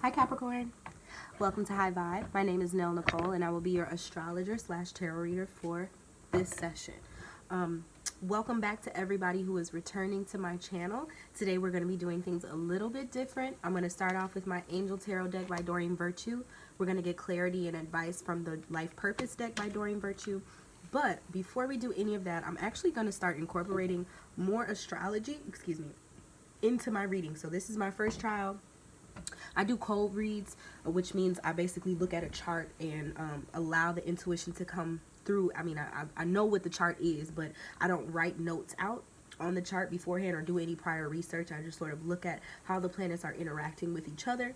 Hi Capricorn, welcome to High Vibe. My name is Nell Nicole and I will be your astrologer / tarot reader for this session. Welcome back to everybody who is returning to my channel. Today we're going to be doing things a little bit different. I'm going to start off with my Angel Tarot deck by Doreen Virtue. We're going to get clarity and advice from the Life Purpose deck by Doreen Virtue. But before we do any of that, I'm actually going to start incorporating more astrology, into my reading. So this is my first trial. I do cold reads, which means I basically look at a chart and allow the intuition to come through. I mean, I know what the chart is, but I don't write notes out on the chart beforehand or do any prior research. I just sort of look at how the planets are interacting with each other.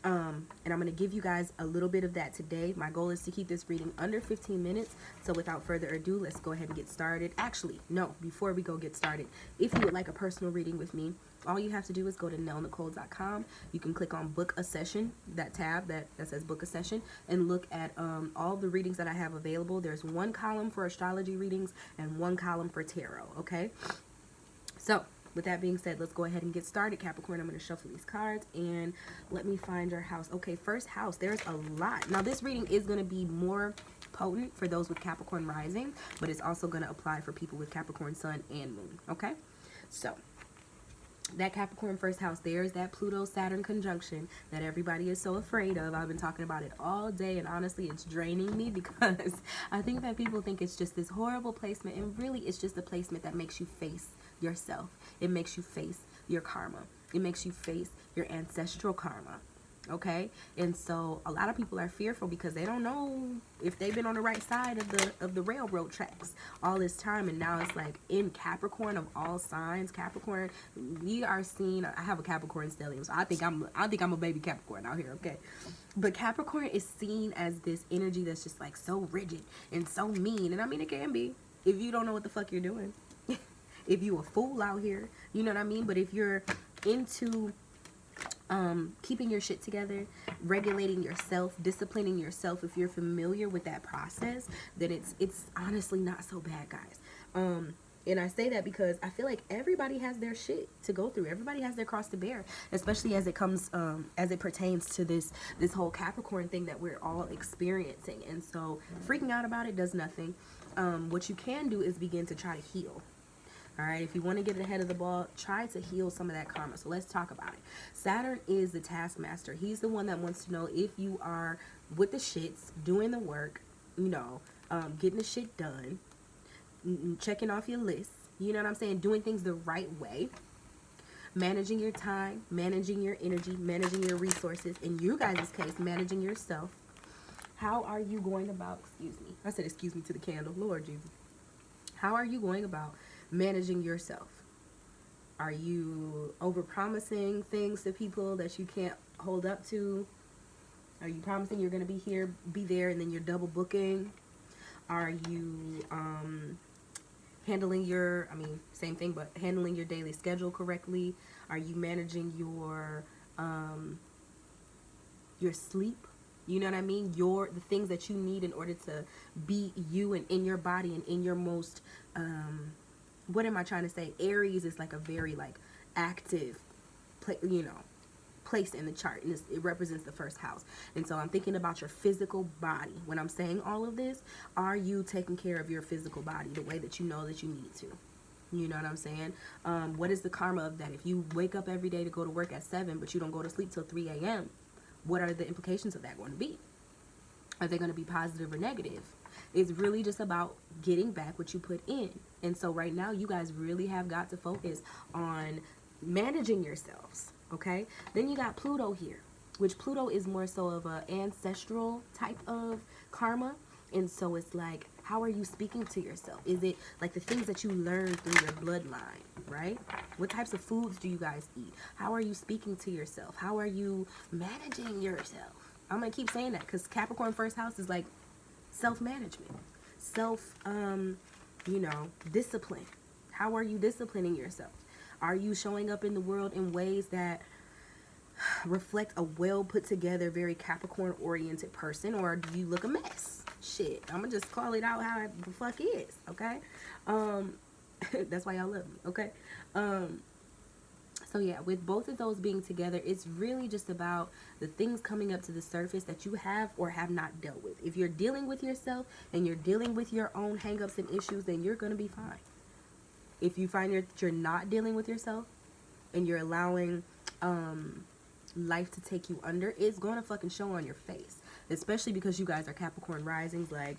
And I'm going to give you guys a little bit of that today. My goal is to keep this reading under 15 minutes. So without further ado, let's go ahead and get started. Actually, no, before we go get started, if you would like a personal reading with me, all you have to do is go to nellnicole.com. You can click on book a session, that tab that says book a session, and look at all the readings that I have available. There's one column for astrology readings and one column for tarot, okay? So with that being said, let's go ahead and get started, Capricorn. I'm going to shuffle these cards and let me find your house. Okay, first house, there's a lot. Now this reading is going to be more potent for those with Capricorn rising, but it's also going to apply for people with Capricorn sun and moon, okay? So that Capricorn first house, there's that Pluto-Saturn conjunction that everybody is so afraid of. I've been talking about it all day, and honestly, it's draining me because I think that people think it's just this horrible placement, and really it's just a placement that makes you face yourself. It makes you face your karma. It makes you face your ancestral karma. Okay, and so a lot of people are fearful because they don't know if they've been on the right side of the railroad tracks all this time. And now it's like in Capricorn, of all signs, Capricorn, we are seen. I have a Capricorn stellium, so I think I'm a baby Capricorn out here. Okay, but Capricorn is seen as this energy that's just like so rigid and so mean. And I mean, it can be if you don't know what the fuck you're doing. If you a fool out here, you know what I mean. But if you're into keeping your shit together, regulating yourself, disciplining yourself, if you're familiar with that process, then it's honestly not so bad, guys. And I say that because I feel like everybody has their shit to go through. Everybody has their cross to bear, especially as it comes, as it pertains to this whole Capricorn thing that we're all experiencing. And so freaking out about it does nothing. What you can do is begin to try to heal. All right, if you want to get ahead of the ball, try to heal some of that karma. So let's talk about it. Saturn is the taskmaster. He's the one that wants to know if you are with the shits, doing the work, you know, getting the shit done, checking off your list, you know what I'm saying, doing things the right way, managing your time, managing your energy, managing your resources, in you guys' case, managing yourself. How are you going about, excuse me, I said excuse me to the candle, Lord Jesus. How are you going about managing yourself? Are you over-promising things to people that you can't hold up to? Are you promising you're going to be here, be there, and then you're double booking? Are you handling your, I mean, same thing, but handling your daily schedule correctly? Are you managing your sleep? You know what I mean? The things that you need in order to be you and in your body and in your most, what am I trying to say? Aries is like a very like active, place in the chart, and it represents the first house. And so I'm thinking about your physical body. When I'm saying all of this, are you taking care of your physical body the way that you know that you need to? You know what I'm saying? What is the karma of that? If you wake up every day to go to work at 7, but you don't go to sleep till 3 a.m., what are the implications of that going to be? Are they going to be positive or negative? It's really just about getting back what you put in. And so right now, you guys really have got to focus on managing yourselves, okay? Then you got Pluto here, which Pluto is more so of an ancestral type of karma. And so it's like, how are you speaking to yourself? Is it like the things that you learned through your bloodline, right? What types of foods do you guys eat? How are you speaking to yourself? How are you managing yourself? I'm going to keep saying that because Capricorn first house is like self-management, discipline. How are you disciplining yourself? Are you showing up in the world in ways that reflect a well put together, very Capricorn oriented person, or do you look a mess? Shit, I'm gonna just call it out how it the fuck is, okay? That's why y'all love me, okay? So yeah, with both of those being together, it's really just about the things coming up to the surface that you have or have not dealt with. If you're dealing with yourself and you're dealing with your own hangups and issues, then you're going to be fine. If you find that you're not dealing with yourself and you're allowing life to take you under, it's going to fucking show on your face. Especially because you guys are Capricorn risings. Like,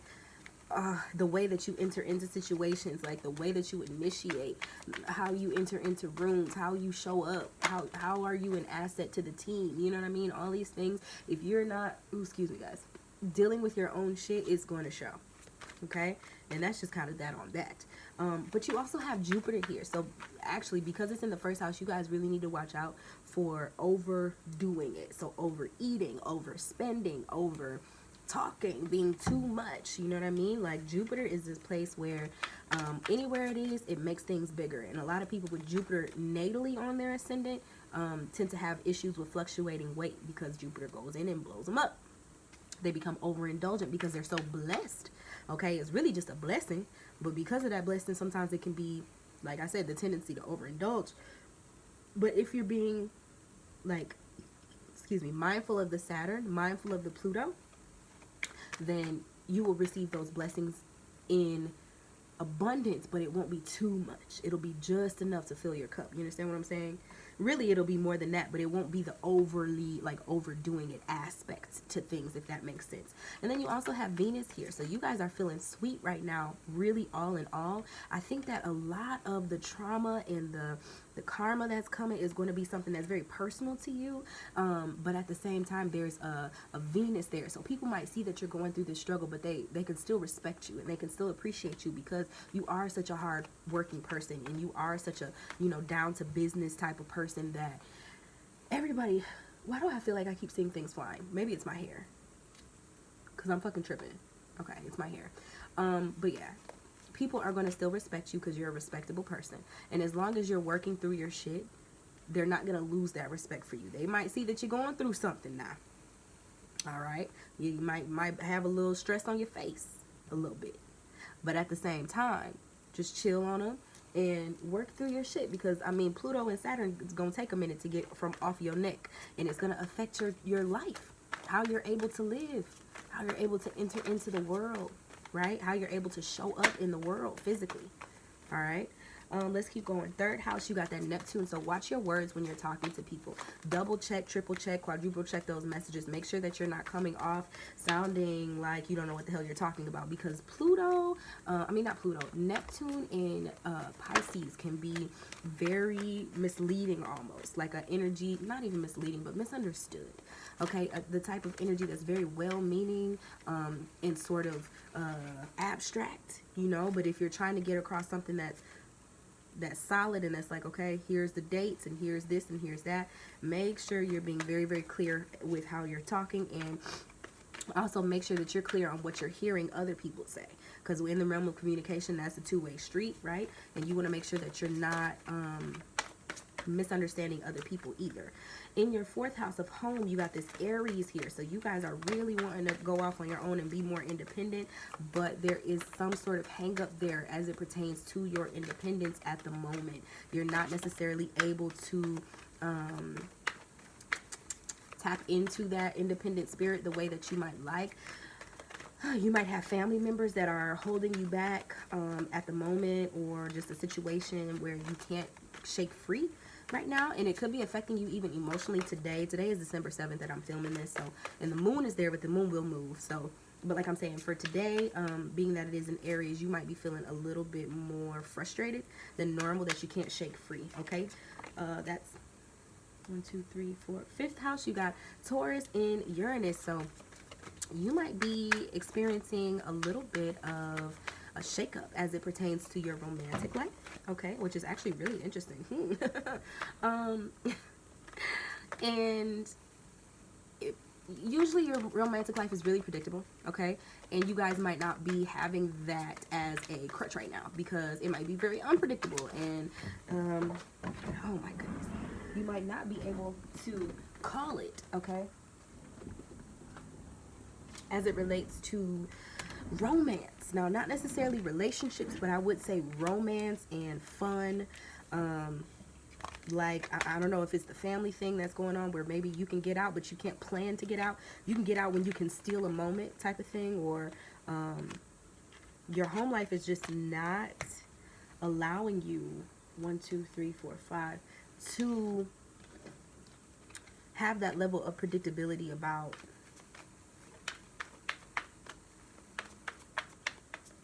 the way that you enter into situations, like the way that you initiate, how you enter into rooms, how you show up, how are you an asset to the team, you know what I mean? All these things, if you're not, excuse me guys, dealing with your own shit, is going to show. Okay, and that's just kind of that on that. But you also have Jupiter here, so actually, because it's in the first house, you guys really need to watch out for overdoing it. So overeating, overspending, over talking, being too much, you know what I mean? Like, Jupiter is this place where anywhere it is, it makes things bigger. And a lot of people with Jupiter natally on their ascendant tend to have issues with fluctuating weight, because Jupiter goes in and blows them up. They become overindulgent because they're so blessed. Okay, it's really just a blessing, but because of that blessing, sometimes it can be, like I said, the tendency to overindulge. But if you're being, like, excuse me, mindful of the Saturn, mindful of the Pluto, then you will receive those blessings in abundance, but it won't be too much. It'll be just enough to fill your cup. You understand what I'm saying? Really, it'll be more than that, but it won't be the overly, like, overdoing it aspect to things, if that makes sense. And then you also have Venus here. So you guys are feeling sweet right now, really all in all. I think that a lot of the trauma and the karma that's coming is going to be something that's very personal to you. But at the same time, there's a Venus there. So people might see that you're going through this struggle, but they can still respect you and they can still appreciate you, because you are such a hard working person and you are such a, you know, down to business type of person that everybody, why do I feel like I keep seeing things flying? Maybe it's my hair, because I'm fucking tripping. Okay, it's my hair. But yeah, people are going to still respect you because you're a respectable person. And as long as you're working through your shit, they're not going to lose that respect for you. They might see that you're going through something now. All right? You might have a little stress on your face, a little bit. But at the same time, just chill on them and work through your shit, because, I mean, Pluto and Saturn is going to take a minute to get from off your neck, and it's going to affect your life, how you're able to live, how you're able to enter into the world, right? How you're able to show up in the world physically. All right. Let's keep going. Third house, you got that Neptune. So watch your words when you're talking to people. Double check, triple check, quadruple check those messages. Make sure that you're not coming off sounding like you don't know what the hell you're talking about, because Pluto, not Pluto, Neptune in Pisces can be very misleading, almost like an energy, not even misleading, but misunderstood. Okay, the type of energy that's very well-meaning and sort of abstract, you know. But if you're trying to get across something that's solid and that's like, okay, here's the dates and here's this and here's that, make sure you're being very, very clear with how you're talking, and also make sure that you're clear on what you're hearing other people say, because in the realm of communication, that's a two-way street, right? And you want to make sure that you're not misunderstanding other people either. In your fourth house of home, you got this Aries here. So you guys are really wanting to go off on your own and be more independent, but there is some sort of hang up there as it pertains to your independence at the moment. You're not necessarily able to tap into that independent spirit the way that you might like. You might have family members that are holding you back at the moment, or just a situation where you can't shake free right now, and it could be affecting you even emotionally today. Today is December 7th that I'm filming this, so, and the moon is there, but the moon will move. So, but like I'm saying, for today, being that it is in Aries, you might be feeling a little bit more frustrated than normal, that you can't shake free. Okay, that's 1, 2, 3, 4, fifth house. You got Taurus in Uranus, so you might be experiencing a little bit of a shakeup as it pertains to your romantic life, okay, which is actually really interesting. And usually your romantic life is really predictable, okay, and you guys might not be having that as a crutch right now, because it might be very unpredictable, and oh my goodness, you might not be able to call it, okay, as it relates to romance. Now, not necessarily relationships, but I would say romance and fun, Like, I don't know if it's the family thing that's going on where maybe you can get out, but you can't plan to get out. You can get out when you can steal a moment type of thing, or your home life is just not allowing you, 1, 2, 3, 4, 5, to have that level of predictability about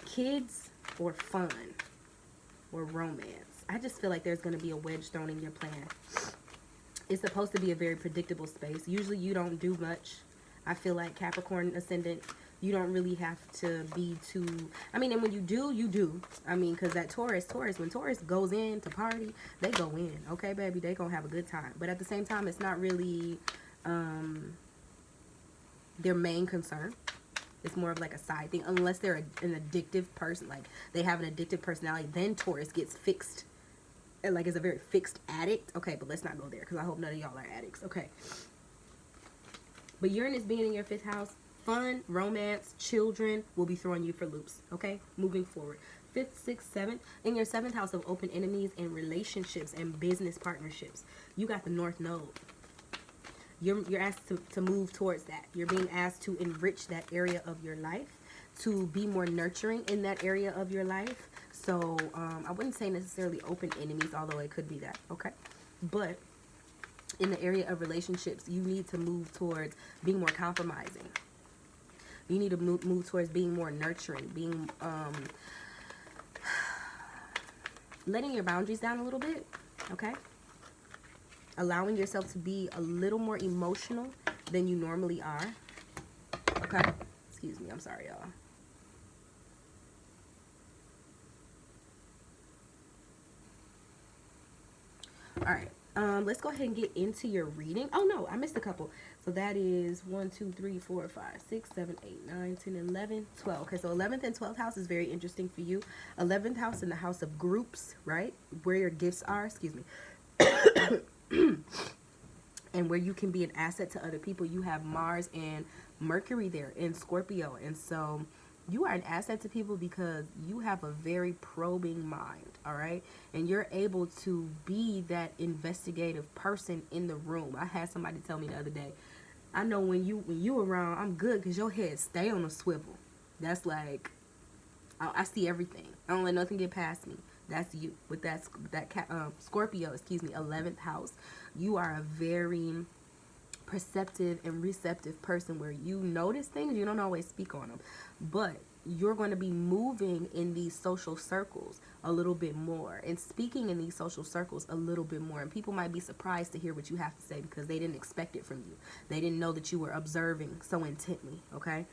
kids or fun or romance. I just feel like there's going to be a wedge thrown in your plan. It's supposed to be a very predictable space. Usually you don't do much. I feel like Capricorn Ascendant, you don't really have to be too, I mean, and when you do, you do. I mean, because that Taurus, when Taurus goes in to party, they go in. Okay, baby, they gonna have a good time. But at the same time, it's not really their main concern. It's more of like a side thing, unless they're an addictive person, like they have an addictive personality. Then Taurus gets fixed, like is a very fixed addict. Okay, but let's not go there because I hope none of y'all are addicts. Okay, but Uranus being in your 5th house, fun, romance, children will be throwing you for loops. Okay, moving forward. 5th, 6th, 7th, in your 7th house of open enemies and relationships and business partnerships, you got the North Node. You're asked to move towards that. You're being asked to enrich that area of your life, to be more nurturing in that area of your life. So I wouldn't say necessarily open enemies, although it could be that, okay? But in the area of relationships, you need to move towards being more compromising. You need to move towards being more nurturing, being letting your boundaries down a little bit, okay? Allowing yourself to be a little more emotional than you normally are. Okay? Excuse me. I'm sorry, y'all. Alright. Let's go ahead and get into your reading. Oh, no. I missed a couple. So that is 1, 2, 3, 4, 5, 6, 7, 8, 9, 10, 11, 12. Okay, so 11th and 12th house is very interesting for you. 11th house in the house of groups, right? Where your gifts are. Excuse me. And where you can be an asset to other people. You have Mars and Mercury there in Scorpio, and so you are an asset to people because you have a very probing mind, all right? And you're able to be that investigative person in the room. I had somebody tell me the other day, I know when you around, I'm good because your head stay on a swivel. That's like, I see everything. I don't let nothing get past me. That's you with that Scorpio, excuse me, 11th house. You are a very perceptive and receptive person where you notice things. You don't always speak on them, but you're going to be moving in these social circles a little bit more and speaking in these social circles a little bit more. And people might be surprised to hear what you have to say because they didn't expect it from you. They didn't know that you were observing so intently, okay?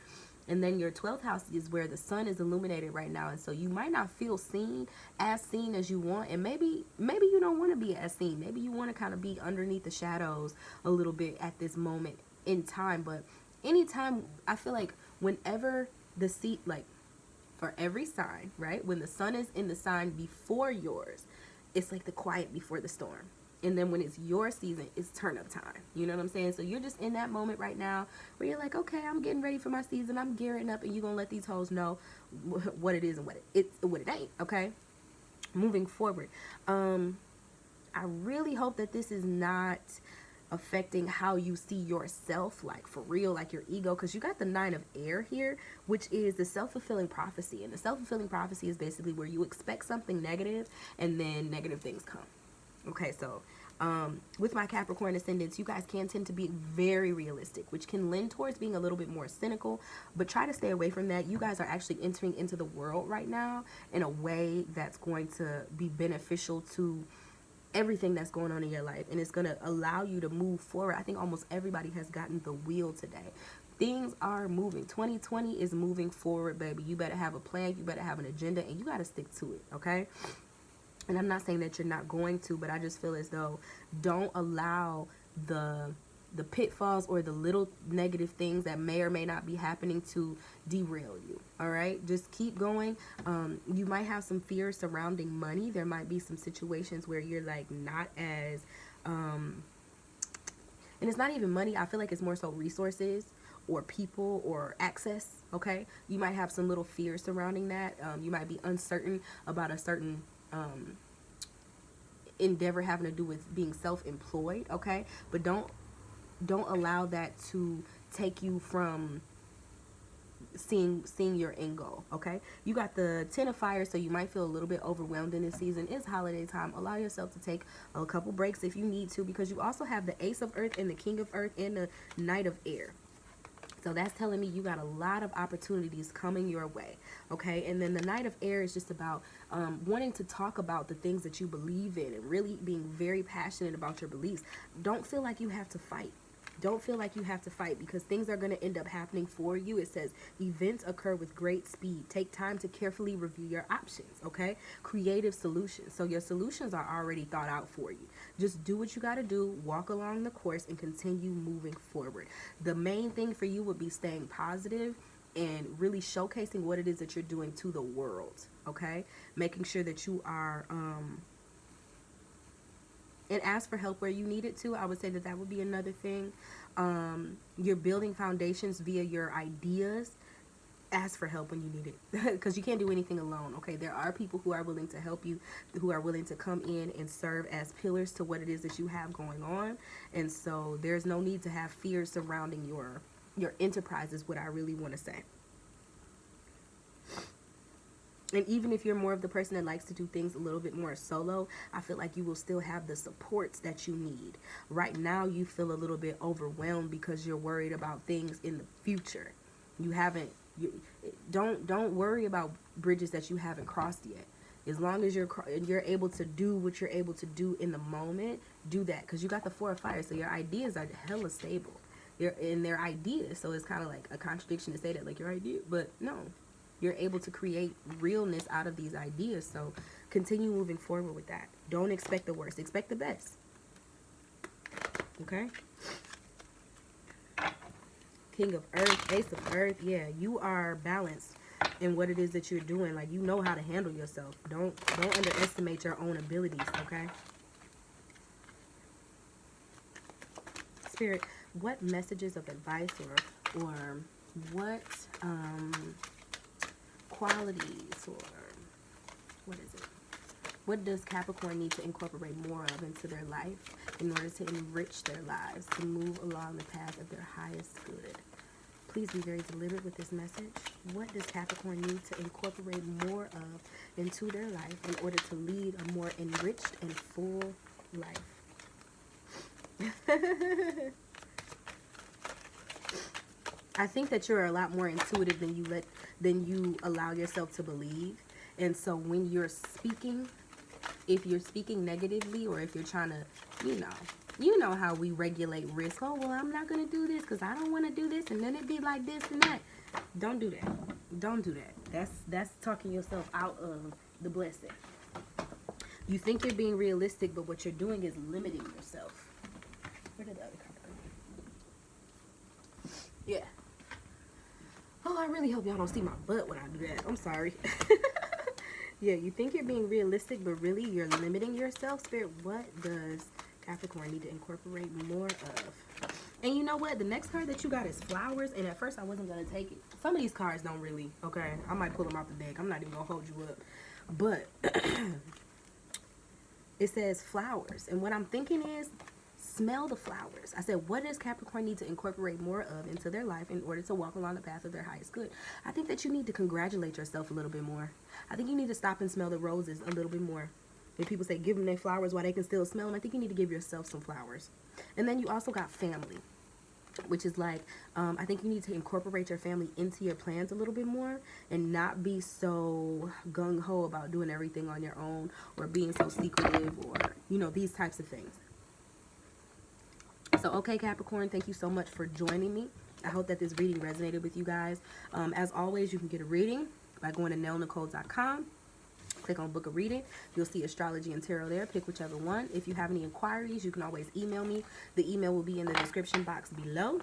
And then your 12th house is where the sun is illuminated right now. And so you might not feel seen as you want. And maybe you don't want to be as seen. Maybe you want to kind of be underneath the shadows a little bit at this moment in time. But anytime, I feel like whenever the seat, like for every sign, right? When the sun is in the sign before yours, it's like the quiet before the storm. And then when it's your season, it's turn up time. You know what I'm saying? So you're just in that moment right now where you're like, okay, I'm getting ready for my season. I'm gearing up, and you're going to let these hoes know what it is and what it ain't, okay? Moving forward. I really hope that this is not affecting how you see yourself, like for real, like your ego, because you got the 9 of air here, which is the self-fulfilling prophecy. And the self-fulfilling prophecy is basically where you expect something negative and then negative things come. Okay, so with my Capricorn ascendants, you guys can tend to be very realistic, which can lend towards being a little bit more cynical, but try to stay away from that. You guys are actually entering into the world right now in a way that's going to be beneficial to everything that's going on in your life, and it's going to allow you to move forward. I think almost everybody has gotten the wheel today. Things are moving. 2020 is moving forward, baby. You better have a plan, you better have an agenda, and you got to stick to it, okay? And I'm not saying that you're not going to, but I just feel as though don't allow the pitfalls or the little negative things that may or may not be happening to derail you. All right, just keep going. You might have some fears surrounding money. There might be some situations where you're like not as and it's not even money. I feel like it's more so resources or people or access. Okay, you might have some little fears surrounding that. You might be uncertain about a certain endeavor having to do with being self-employed, okay? But don't allow that to take you from seeing your end goal, okay? You got the Ten of Fire, so you might feel a little bit overwhelmed in this season. It's holiday time. Allow yourself to take a couple breaks if you need to, because you also have the Ace of Earth and the King of Earth and the Knight of Air. So that's telling me you got a lot of opportunities coming your way, okay? And then the Knight of Air is just about wanting to talk about the things that you believe in and really being very passionate about your beliefs. Don't feel like you have to fight. Don't feel like you have to fight, because things are going to end up happening for you. It says events occur with great speed. Take time to carefully review your options, okay? Creative solutions. So your solutions are already thought out for you. Just do what you got to do, walk along the course, and continue moving forward. The main thing for you would be staying positive and really showcasing what it is that you're doing to the world, okay? Making sure that you are... and ask for help where you need it to. I would say that that would be another thing. You're building foundations via your ideas. Ask for help when you need it, because you can't do anything alone, okay? There are people who are willing to help you, who are willing to come in and serve as pillars to what it is that you have going on. And so there's no need to have fear surrounding your enterprise, is what I really want to say. And even if you're more of the person that likes to do things a little bit more solo, I feel like you will still have the supports that you need. Right now, you feel a little bit overwhelmed because you're worried about things in the future. Don't worry about bridges that you haven't crossed yet. As long as you're able to do what you're able to do in the moment, do that. Because you got the Four of Fire, so your ideas are hella stable. They're in their ideas, so it's kind of like a contradiction to say that, like, your idea, but no. You're able to create realness out of these ideas. So continue moving forward with that. Don't expect the worst. Expect the best. Okay? King of Earth, Ace of Earth. Yeah, you are balanced in what it is that you're doing. Like, you know how to handle yourself. Don't underestimate your own abilities, okay? Spirit, what messages of advice or what qualities, or what is it? What does Capricorn need to incorporate more of into their life in order to enrich their lives, to move along the path of their highest good? Please be very deliberate with this message. What does Capricorn need to incorporate more of into their life in order to lead a more enriched and full life? I think that you're a lot more intuitive than you allow yourself to believe. And so when you're speaking, if you're speaking negatively, or if you're trying to, you know how we regulate risk. Oh, well, I'm not going to do this because I don't want to do this, and then it'd be like this and that. Don't do that. Don't do that. That's talking yourself out of the blessing. You think you're being realistic, but what you're doing is limiting yourself. Where did the other card go? Yeah. Oh, I really hope y'all don't see my butt when I do that. I'm sorry. Yeah, you think you're being realistic, but really you're limiting yourself. Spirit, what does Capricorn need to incorporate more of? And you know what? The next card that you got is flowers. And at first I wasn't going to take it. Some of these cards don't really, okay? I might pull them out the deck. I'm not even going to hold you up. But it says flowers. And what I'm thinking is, smell the flowers. I said, what does Capricorn need to incorporate more of into their life in order to walk along the path of their highest good? I think that you need to congratulate yourself a little bit more. I think you need to stop and smell the roses a little bit more. If people say give them their flowers while they can still smell them, I think you need to give yourself some flowers. And then you also got family, which is like, I think you need to incorporate your family into your plans a little bit more and not be so gung-ho about doing everything on your own, or being so secretive, or, these types of things. So, okay, Capricorn, thank you so much for joining me. I hope that this reading resonated with you guys. As always, you can get a reading by going to nellnicole.com. Click on Book a Reading. You'll see Astrology and Tarot there. Pick whichever one. If you have any inquiries, you can always email me. The email will be in the description box below.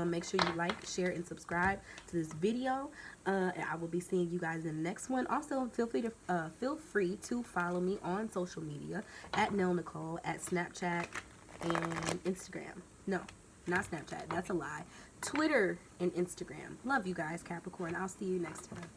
Make sure you like, share, and subscribe to this video. And I will be seeing you guys in the next one. Also, feel free to follow me on social media at nellnicole, at Snapchat and Instagram. No, not Snapchat. That's a lie. Twitter and Instagram. Love you guys, Capricorn. I'll see you next time.